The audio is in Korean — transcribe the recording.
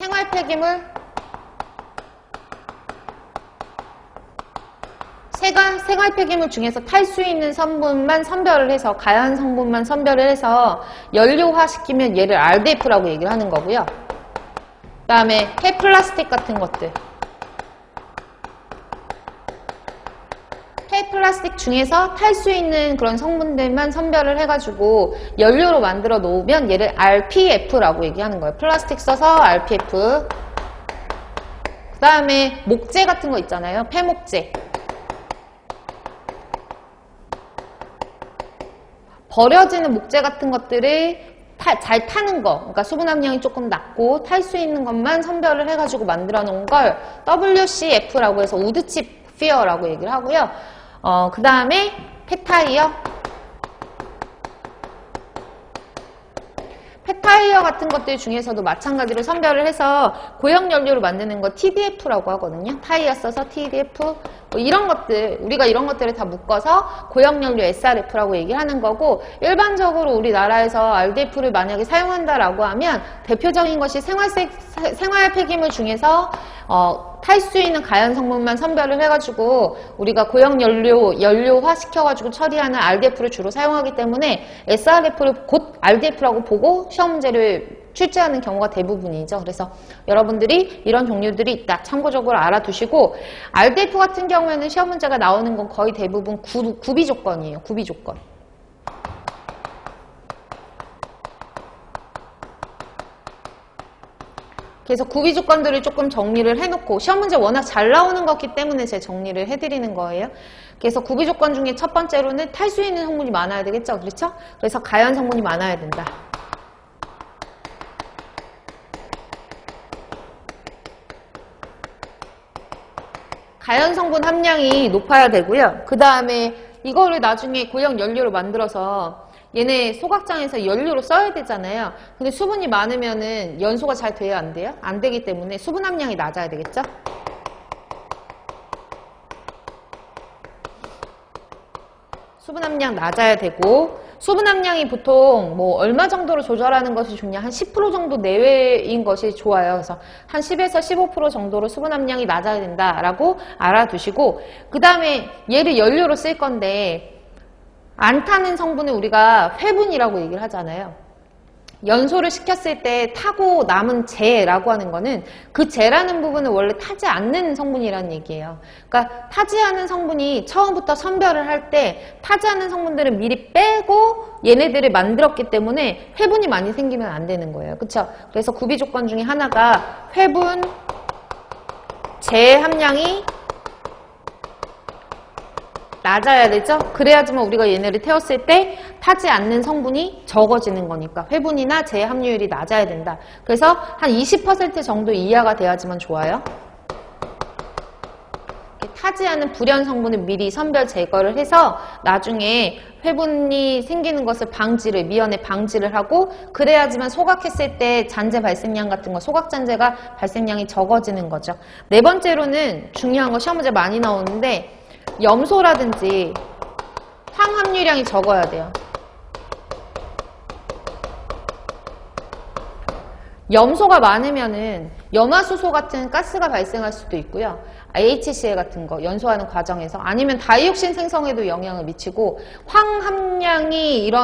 생활 폐기물 생활 폐기물 중에서 탈수 있는 성분만 선별을 해서 가연 성분만 선별을 해서 연료화 시키면 얘를 RDF라고 얘기를 하는 거고요. 그 다음에 폐플라스틱 같은 것들 폐플라스틱 중에서 탈 수 있는 그런 성분들만 선별을 해가지고 연료로 만들어 놓으면 얘를 RPF라고 얘기하는 거예요. 플라스틱 써서 RPF. 그 다음에 목재 같은 거 있잖아요. 폐목재. 버려지는 목재 같은 것들을 잘 타는 거, 그러니까 수분 함량이 조금 낮고 탈 수 있는 것만 선별을 해가지고 만들어 놓은 걸 WCF라고 해서 우드칩 피어라고 얘기를 하고요. 그 다음에 폐타이어. 폐타이어 같은 것들 중에서도 마찬가지로 선별을 해서 고형연료로 만드는 거 TDF라고 하거든요. 타이어 써서 TDF. 뭐 이런 것들, 우리가 이런 것들을 다 묶어서 고형연료 SRF라고 얘기하는 거고, 일반적으로 우리나라에서 RDF를 만약에 사용한다라고 하면 대표적인 것이 생활 폐기물 중에서 탈 수 있는 가연 성분만 선별을 해가지고 우리가 고형연료, 연료화 시켜가지고 처리하는 RDF를 주로 사용하기 때문에 SRF를 곧 RDF라고 보고 시험 문제를 출제하는 경우가 대부분이죠. 그래서 여러분들이 이런 종류들이 있다. 참고적으로 알아두시고, RDF 같은 경우에는 시험 문제가 나오는 건 거의 대부분 구비 조건이에요. 구비 조건. 그래서 구비 조건들을 조금 정리를 해놓고, 시험 문제 워낙 잘 나오는 거기 때문에 제가 정리를 해드리는 거예요. 그래서 구비 조건 중에 첫 번째로는 탈 수 있는 성분이 많아야 되겠죠. 그렇죠? 그래서 가연 성분이 많아야 된다. 가연 성분 함량이 높아야 되고요. 그 다음에 이거를 나중에 고형 연료로 만들어서 얘네 소각장에서 연료로 써야 되잖아요. 근데 수분이 많으면은 연소가 잘 돼요, 안 돼요? 안 되기 때문에 수분 함량이 낮아야 되겠죠? 수분 함량 낮아야 되고, 수분 함량이 보통 뭐 얼마 정도로 조절하는 것이 좋냐, 한 10% 정도 내외인 것이 좋아요. 그래서 한 10에서 15% 정도로 수분 함량이 낮아야 된다라고 알아두시고, 그 다음에 얘를 연료로 쓸 건데 안 타는 성분을 우리가 회분이라고 얘기를 하잖아요. 연소를 시켰을 때 타고 남은 재라고 하는 거는 그 재라는 부분은 원래 타지 않는 성분이라는 얘기예요. 그러니까 타지 않은 성분이 처음부터 선별을 할 때 타지 않는 성분들은 미리 빼고 얘네들을 만들었기 때문에 회분이 많이 생기면 안 되는 거예요. 그렇죠? 그래서 구비 조건 중에 하나가 회분, 재 함량이 낮아야 되죠? 그래야지만 우리가 얘네를 태웠을 때 타지 않는 성분이 적어지는 거니까 회분이나 재 함유율이 낮아야 된다. 그래서 한 20% 정도 이하가 돼야지만 좋아요. 타지 않은 불연 성분을 미리 선별 제거를 해서 나중에 회분이 생기는 것을 미연에 방지를 하고, 그래야지만 소각했을 때 잔재 발생량 같은 거, 소각잔재가 발생량이 적어지는 거죠. 네 번째로는 중요한 거, 시험 문제 많이 나오는데 염소라든지 황 함유량이 적어야 돼요. 염소가 많으면은 염화수소 같은 가스가 발생할 수도 있고요. HCl 같은 거 연소하는 과정에서, 아니면 다이옥신 생성에도 영향을 미치고, 황 함량이 이런